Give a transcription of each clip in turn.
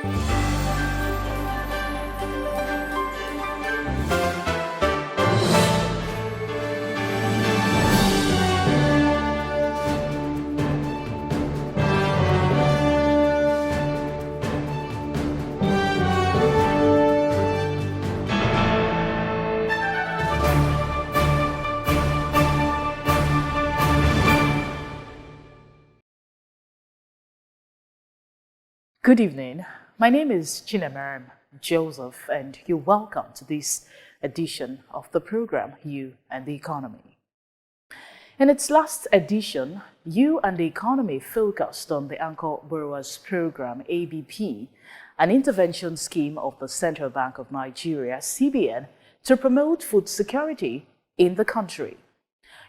Good evening. My name is Chinemerem Joseph, and you're welcome to this edition of the program, You and the Economy. In its last edition, You and the Economy focused on the Agro-processors program, ABP, an intervention scheme of the Central Bank of Nigeria, CBN, to promote food security in the country.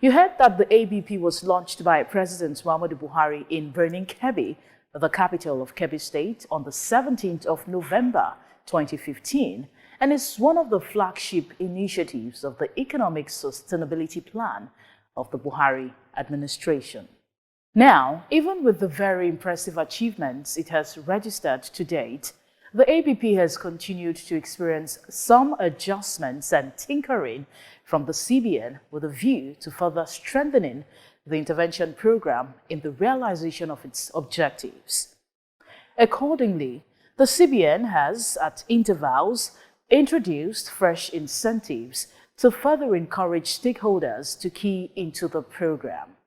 You heard that the ABP was launched by President Muhammadu Buhari in Birnin Kebbi, the capital of Kebbi State, on the 17th of November 2015, and is one of the flagship initiatives of the Economic Sustainability Plan of the Buhari administration. Now, even with the very impressive achievements it has registered to date, the ABP has continued to experience some adjustments and tinkering from the CBN with a view to further strengthening the intervention program in the realization of its objectives. Accordingly, the CBN has, at intervals, introduced fresh incentives to further encourage stakeholders to key into the program.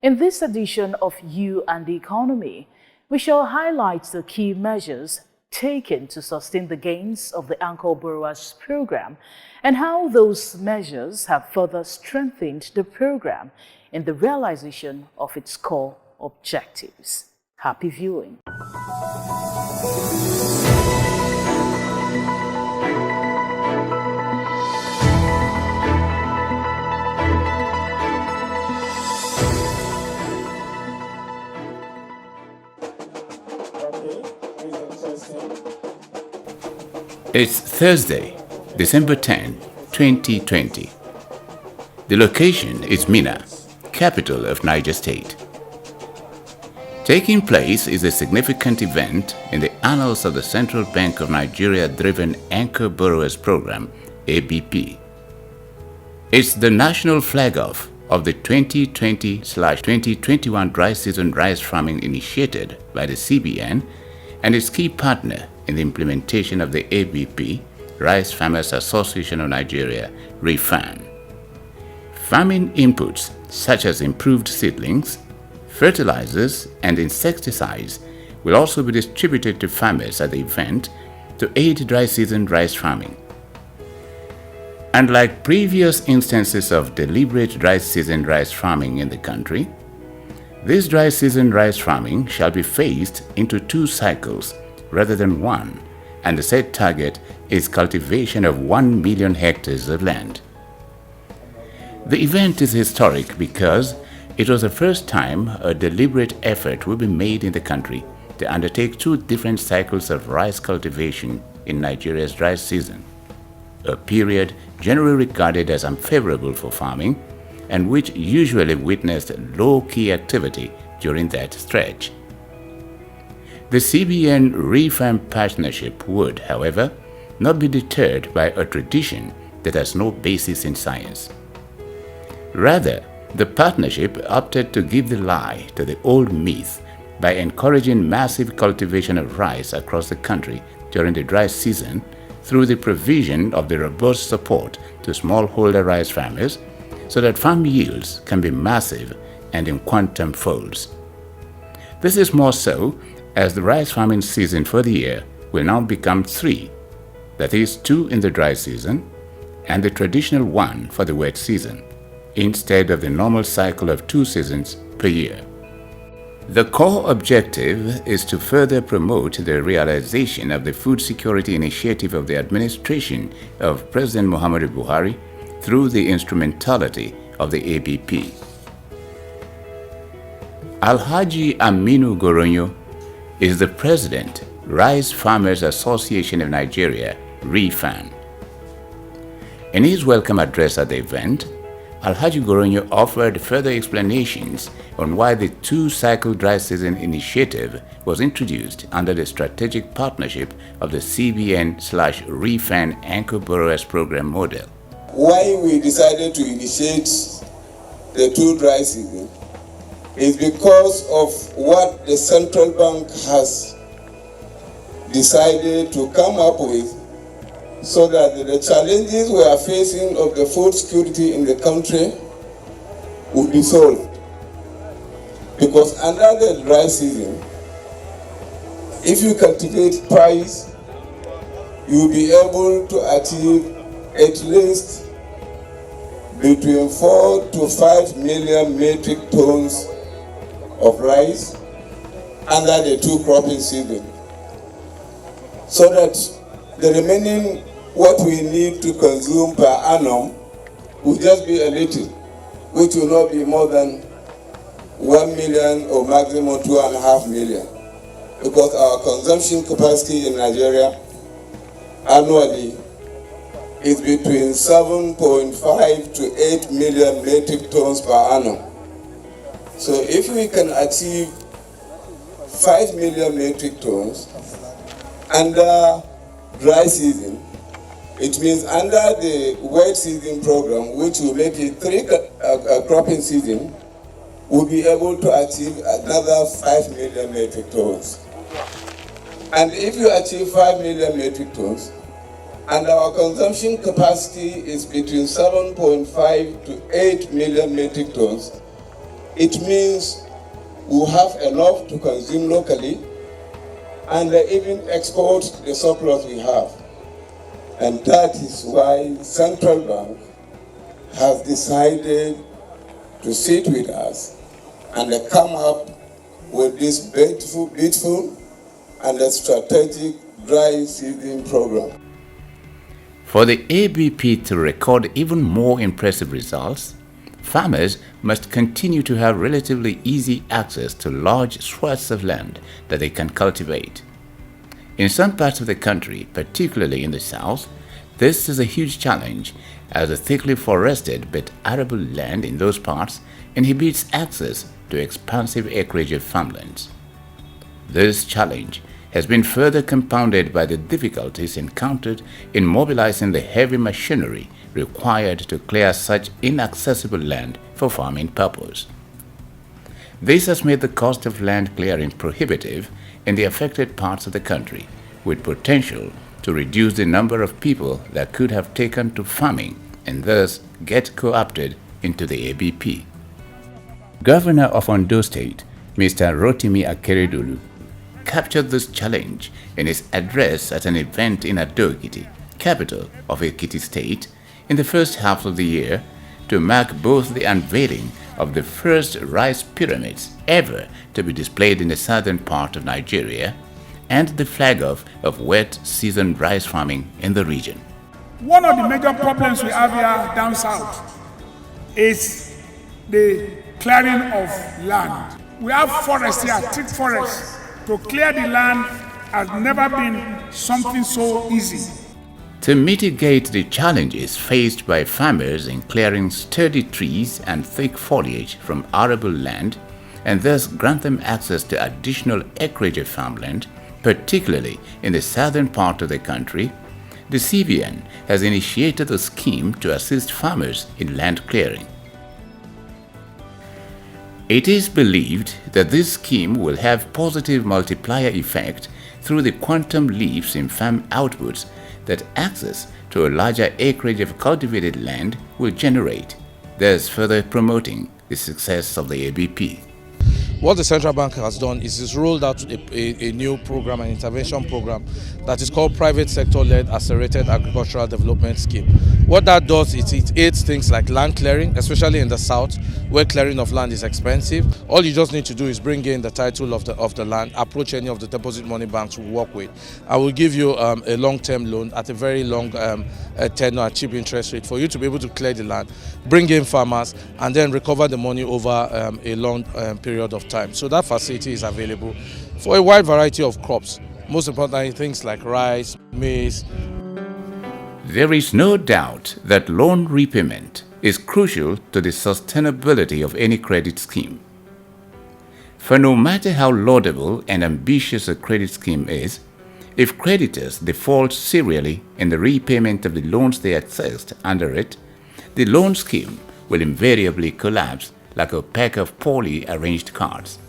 In this edition of You and the Economy, we shall highlight the key measures taken to sustain the gains of the Agro-processors program and how those measures have further strengthened the program in the realization of its core objectives. Happy viewing. It's Thursday, December 10, 2020. The location is Minna, capital of Niger State. Taking place is a significant event in the annals of the Central Bank of Nigeria-driven Agro-processors program, ABP. It's the national flag-off of the 2020/2021 dry season rice farming initiated by the CBN and its key partner in the implementation of the ABP, Rice Farmers Association of Nigeria, RIFAN. Farming inputs such as improved seedlings, fertilizers, and insecticides will also be distributed to farmers at the event to aid dry season rice farming. Unlike previous instances of deliberate dry season rice farming in the country, this dry season rice farming shall be phased into 2 cycles rather than 1, and the said target is cultivation of 1 million hectares of land. The event is historic because it was the first time a deliberate effort will be made in the country to undertake 2 different cycles of rice cultivation in Nigeria's dry season, a period generally regarded as unfavorable for farming and which usually witnessed low-key activity during that stretch. The CBN-RIFAN partnership would, however, not be deterred by a tradition that has no basis in science. Rather, the partnership opted to give the lie to the old myth by encouraging massive cultivation of rice across the country during the dry season through the provision of the robust support to smallholder rice farmers so that farm yields can be massive and in quantum folds. This is more so as the rice farming season for the year will now become 3, that is 2 in the dry season and the traditional 1 for the wet season, instead of the normal cycle of 2 seasons per year. The core objective is to further promote the realization of the food security initiative of the administration of President Muhammadu Buhari through the instrumentality of the ABP. Alhaji Aminu Goronyo is the President, Rice Farmers Association of Nigeria, RIFAN. In his welcome address at the event, Alhaji Goronyo offered further explanations on why the two-cycle dry season initiative was introduced under the strategic partnership of the CBN/REFAN Anchor Borrowers Program model. Why we decided to initiate the two dry season is because of what the central bank has decided to come up with, so that the challenges we are facing of the food security in the country will be solved. Because under the dry season, if you cultivate rice, you'll be able to achieve at least between 4 to 5 million metric tons of rice under the two cropping season. So that the remaining what we need to consume per annum will just be a little, which will not be more than 1 million or maximum 2.5 million. Because our consumption capacity in Nigeria annually is between 7.5 to 8 million metric tons per annum. So if we can achieve 5 million metric tons under dry season, it means under the wet season program, which will make it 3 cropping season, we'll be able to achieve another 5 million metric tons. And if you achieve 5 million metric tons, and our consumption capacity is between 7.5 to 8 million metric tons, it means we'll have enough to consume locally and even export the surplus we have. And that is why Central Bank has decided to sit with us and come up with this beautiful and a strategic dry season program. For the ABP to record even more impressive results, farmers must continue to have relatively easy access to large swaths of land that they can cultivate. In some parts of the country, particularly in the south, this is a huge challenge, as the thickly forested but arable land in those parts inhibits access to expansive acreage of farmlands. This challenge has been further compounded by the difficulties encountered in mobilizing the heavy machinery required to clear such inaccessible land for farming purpose. This has made the cost of land clearing prohibitive in the affected parts of the country, with potential to reduce the number of people that could have taken to farming and thus get co-opted into the ABP. Governor of Ondo State, Mr. Rotimi Akeredolu, captured this challenge in his address at an event in Ado-Ekiti, capital of Ekiti State, in the first half of the year to mark both the unveiling of the first rice pyramids ever to be displayed in the southern part of Nigeria and the flag-off of wet season rice farming in the region. One of the major problems we have here down south is the clearing of land. We have forests here, thick forests. To clear the land has never been something so easy. To mitigate the challenges faced by farmers in clearing sturdy trees and thick foliage from arable land, and thus grant them access to additional acreage of farmland, particularly in the southern part of the country, the CBN has initiated a scheme to assist farmers in land clearing. It is believed that this scheme will have positive multiplier effect through the quantum leaps in farm outputs that access to a larger acreage of cultivated land will generate, thus further promoting the success of the ABP. What the central bank has done is it's rolled out a new program, an intervention program that is called Private Sector-Led Accelerated Agricultural Development Scheme. What that does is it aids things like land clearing, especially in the south, where clearing of land is expensive. All you just need to do is bring in the title of the land, approach any of the deposit money banks we work with. I will give you a long-term loan at a very long tenure at cheap interest rate for you to be able to clear the land, bring in farmers, and then recover the money over a long period of time. So that facility is available for a wide variety of crops. Most importantly, things like rice, maize. There is no doubt that loan repayment is crucial to the sustainability of any credit scheme. For no matter how laudable and ambitious a credit scheme is, if creditors default serially in the repayment of the loans they accessed under it, the loan scheme will invariably collapse like a pack of poorly arranged cards.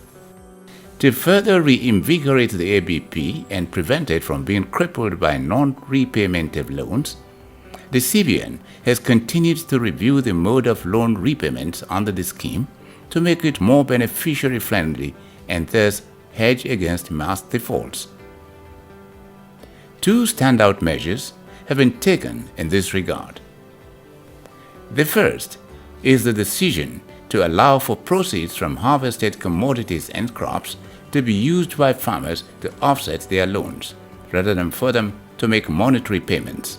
To further reinvigorate the ABP and prevent it from being crippled by non-repayment of loans, the CBN has continued to review the mode of loan repayments under the scheme to make it more beneficiary-friendly and thus hedge against mass defaults. Two standout measures have been taken in this regard. The first is the decision to allow for proceeds from harvested commodities and crops to be used by farmers to offset their loans, rather than for them to make monetary payments.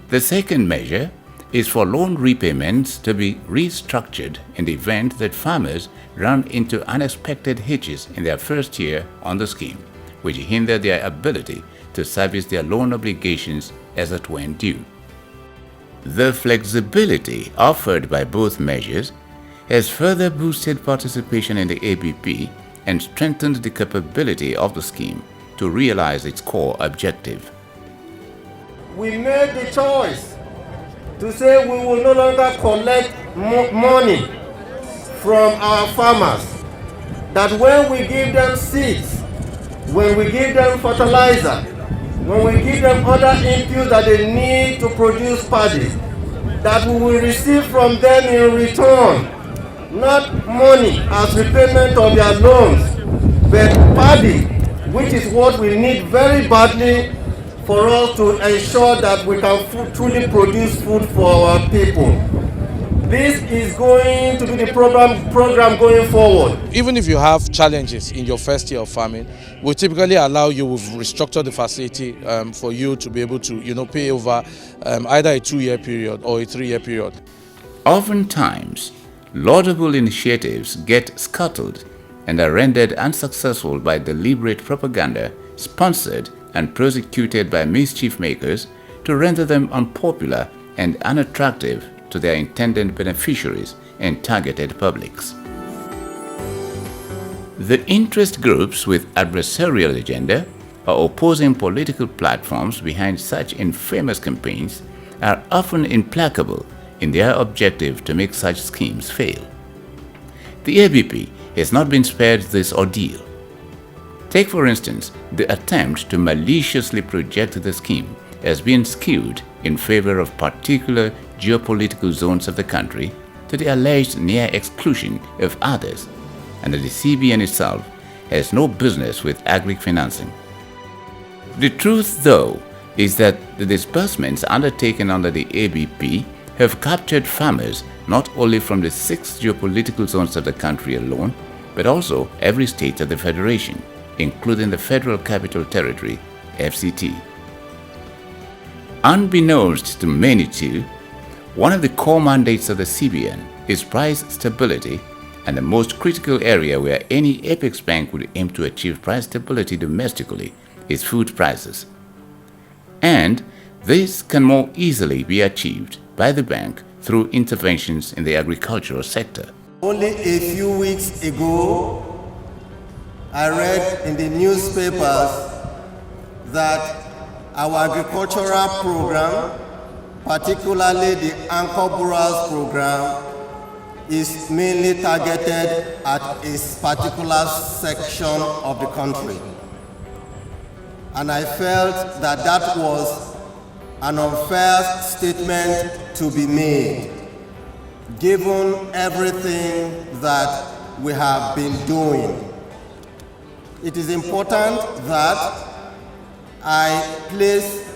The second measure is for loan repayments to be restructured in the event that farmers run into unexpected hitches in their first year on the scheme, which hinder their ability to service their loan obligations as at when due. The flexibility offered by both measures has further boosted participation in the ABP and strengthened the capability of the scheme to realize its core objective. We made the choice to say we will no longer collect money from our farmers, that when we give them seeds, when we give them fertilizer, when we give them other inputs that they need to produce paddy, that we will receive from them in return, not money as repayment of their loans, but paddy, which is what we need very badly for us to ensure that we can truly produce food for our people. This is going to be the program going forward. Even if you have challenges in your first year of farming, we typically allow you, we've restructured the facility for you to be able to, pay over either a 2-year period or a 3-year period. Oftentimes, laudable initiatives get scuttled and are rendered unsuccessful by deliberate propaganda sponsored and prosecuted by mischief makers to render them unpopular and unattractive to their intended beneficiaries and targeted publics. The interest groups with adversarial agenda or opposing political platforms behind such infamous campaigns are often implacable in their objective to make such schemes fail. The ABP has not been spared this ordeal. Take, for instance, the attempt to maliciously project the scheme as being skewed in favor of particular geopolitical zones of the country to the alleged near exclusion of others, and that the CBN itself has no business with agri-financing. The truth, though, is that the disbursements undertaken under the ABP have captured farmers not only from the 6 geopolitical zones of the country alone, but also every state of the Federation, including the Federal Capital Territory, FCT. Unbeknownst to many too, one of the core mandates of the CBN is price stability, and the most critical area where any apex bank would aim to achieve price stability domestically is food prices. And this can more easily be achieved by the bank through interventions in the agricultural sector. Only a few weeks ago, I read in the newspapers that our agricultural program, particularly the Agro-processors program, is mainly targeted at a particular section of the country. And I felt that that was an unfair statement to be made, given everything that we have been doing. It is important that I place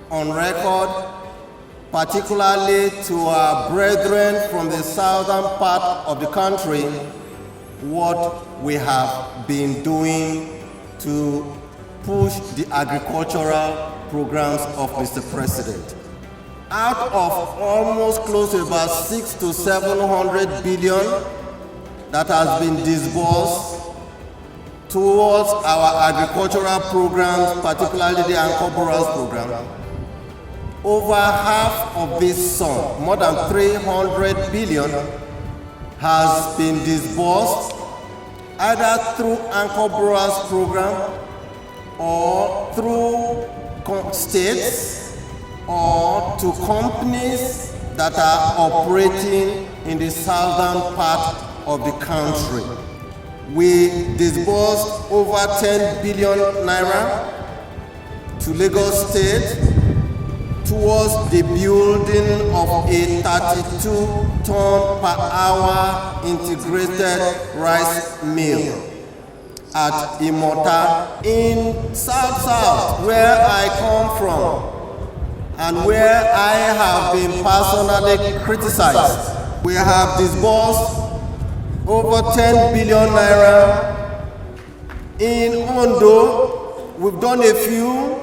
on record, particularly to our brethren from the southern part of the country, what we have been doing to push the agricultural programs of Mr. President. Out of almost close to about 600 to 700 billion that has been disbursed towards our agricultural programs, particularly the Agro-processors program, over half of this sum, more than 300 billion, has been disbursed either through Anchor Brewers program or through states or to companies that are operating in the southern part of the country. We disbursed over 10 billion naira to Lagos State towards the building of a 32-ton per hour integrated rice mill at Imota in South, where I come from and where I have been personally criticized. We have disbursed over 10 billion naira. In Ondo, we've done a few,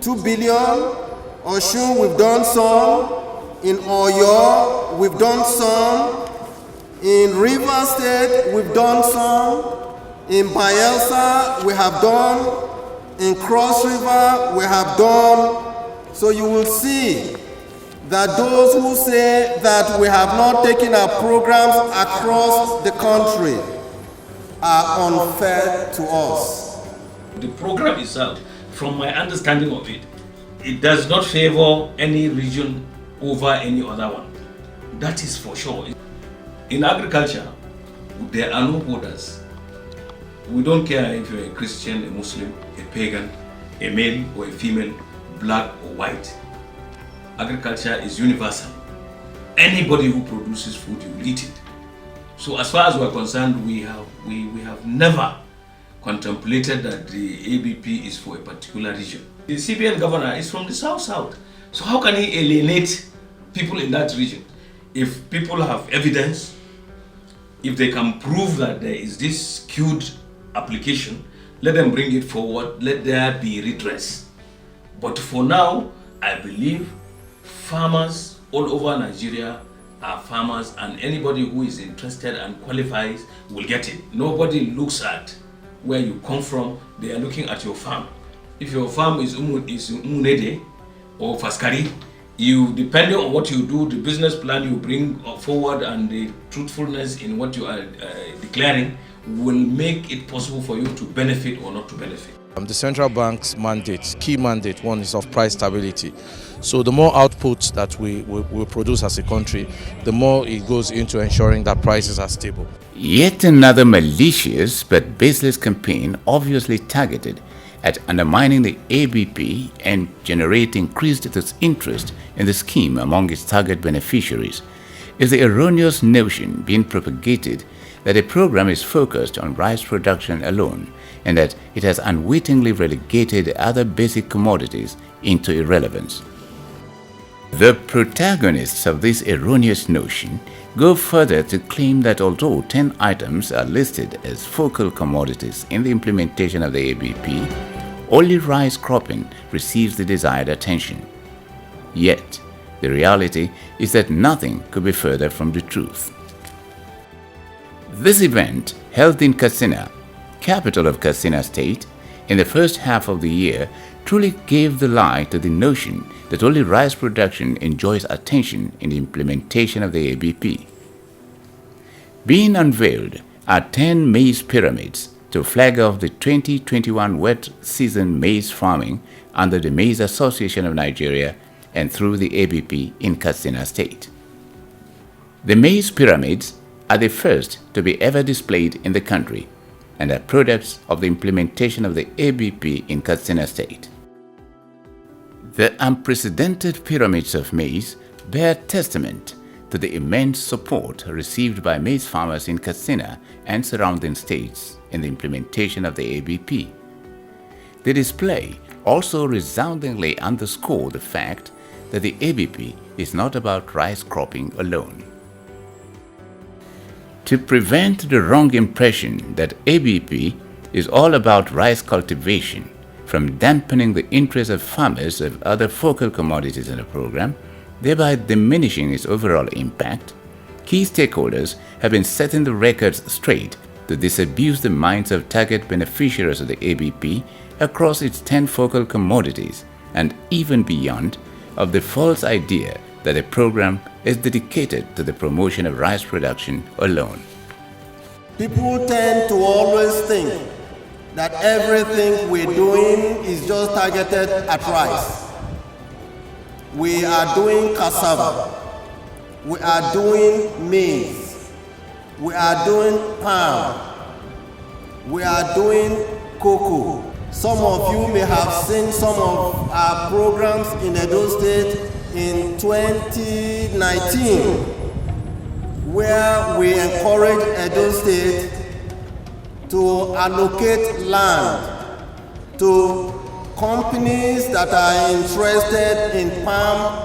2 billion. Osun, we've done some. In Oyo, we've done some. In River State, we've done some. In Bayelsa, we have done. In Cross River, we have done. So you will see that those who say that we have not taken our programs across the country are unfair to us. The program itself, from my understanding of it, it does not favor any region over any other one. That is for sure. In agriculture, there are no borders. We don't care if you're a Christian, a Muslim, a pagan, a male or a female, black or white. Agriculture is universal. Anybody who produces food, you will eat it. So as far as we're concerned, we have never contemplated that the ABP is for a particular region. The CBN governor is from the South. So how can he alienate people in that region? If people have evidence, if they can prove that there is this skewed application, let them bring it forward, let there be redress. But for now, I believe farmers all over Nigeria are farmers, and anybody who is interested and qualifies will get it. Nobody looks at where you come from, they are looking at your farm. If your farm is Umunede or Faskari, you, depending on what you do, the business plan you bring forward and the truthfulness in what you are declaring will make it possible for you to benefit or not to benefit. The central bank's mandate, key mandate, one is of price stability. So the more output that we produce as a country, the more it goes into ensuring that prices are stable. Yet another malicious but baseless campaign obviously targeted at undermining the ABP and generate increased disinterest in the scheme among its target beneficiaries is the erroneous notion being propagated that the program is focused on rice production alone and that it has unwittingly relegated other basic commodities into irrelevance. The protagonists of this erroneous notion go further to claim that although 10 items are listed as focal commodities in the implementation of the ABP, only rice cropping receives the desired attention. Yet, the reality is that nothing could be further from the truth. This event, held in Katsina, capital of Katsina State, in the first half of the year, truly gave the lie to the notion that only rice production enjoys attention in the implementation of the ABP. Being unveiled are 10 maize pyramids to flag off the 2021 wet season maize farming under the Maize Association of Nigeria and through the ABP in Katsina State. The maize pyramids are the first to be ever displayed in the country and are products of the implementation of the ABP in Katsina State. The unprecedented pyramids of maize bear testament to the immense support received by maize farmers in Katsina and surrounding states in the implementation of the ABP. The display also resoundingly underscored the fact that the ABP is not about rice cropping alone. To prevent the wrong impression that ABP is all about rice cultivation from dampening the interest of farmers of other focal commodities in the program, thereby diminishing its overall impact, key stakeholders have been setting the records straight to disabuse the minds of target beneficiaries of the ABP across its 10 focal commodities and even beyond of the false idea that the program is dedicated to the promotion of rice production alone. People tend to always think that everything we're doing is just targeted at rice. We are doing cassava. We are doing maize. We are doing palm. We are doing cocoa. Some of you may have seen some of our programs in Edo State in 2019, where we encourage Edo State to allocate land to companies that are interested in palm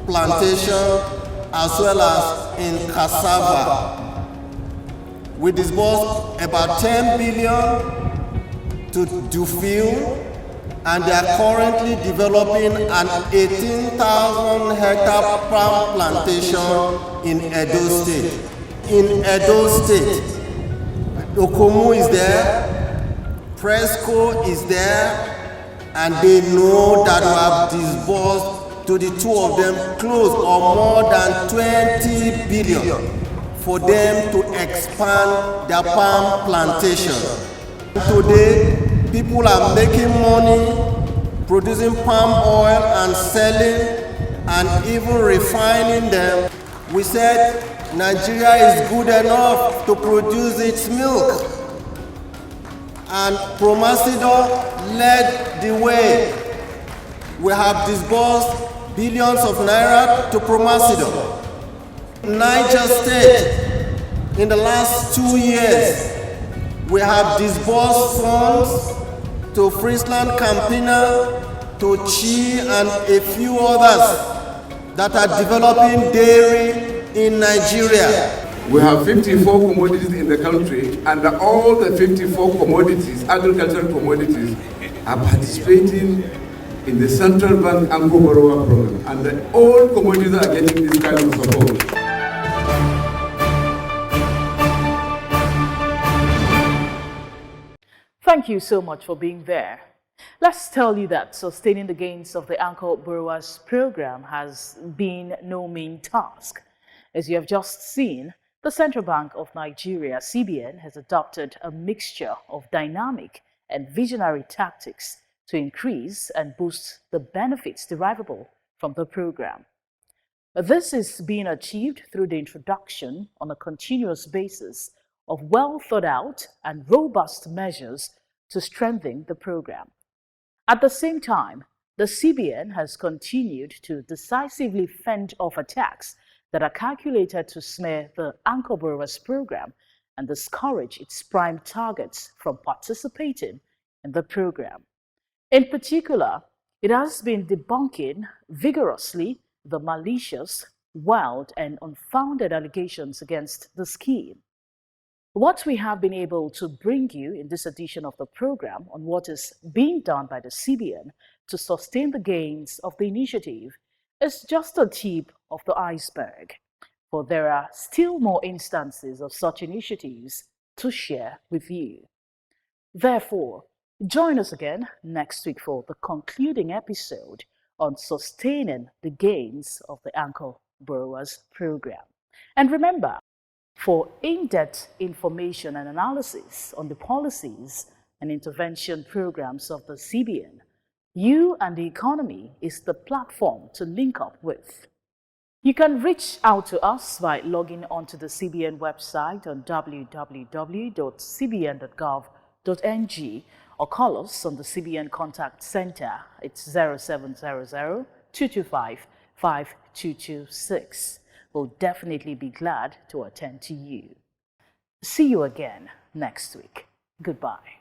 plantation as well as in cassava. We disbursed about 10 billion to Dufil, and they are currently developing an 18,000 hectare palm plantation in Edo State. In Edo State, Okomu is there, Presco is there, and they know that we have disbursed to the two of them close or more than 20 billion for them to expand their palm plantation. Today, people are making money producing palm oil and selling and even refining them. We said Nigeria is good enough to produce its milk, and Promasidor led the way. We have disbursed billions of naira to Promasidor. Niger State, in the last 2 years, we have disbursed funds to Friesland Campina, to Chi, and a few others that are developing dairy in Nigeria. We have 54 commodities in the country, and all the 54 commodities, agricultural commodities, are participating in the Central Bank Agro-processor program, and all commodities are getting this kind of support. Thank you so much for being there. Let's tell you that sustaining the gains of the Agro-processors program has been no mean task. As you have just seen, the Central Bank of Nigeria, CBN, has adopted a mixture of dynamic and visionary tactics to increase and boost the benefits derivable from the program. This is being achieved through the introduction on a continuous basis of well-thought-out and robust measures to strengthen the program. At the same time, the CBN has continued to decisively fend off attacks that are calculated to smear the Agro-processors program and discourage its prime targets from participating in the program. In particular, it has been debunking vigorously the malicious, wild, and unfounded allegations against the scheme. What we have been able to bring you in this edition of the program on what is being done by the CBN to sustain the gains of the initiative is just a tip of the iceberg, for there are still more instances of such initiatives to share with you. Therefore, join us again next week for the concluding episode on sustaining the gains of the Agro-processors program. And remember, for in-depth information and analysis on the policies and intervention programs of the CBN, You and the Economy is the platform to link up with. You can reach out to us by logging onto the CBN website on www.cbn.gov.ng or call us on the CBN Contact Center. It's 0700-225-5226. We'll definitely be glad to attend to you. See you again next week. Goodbye.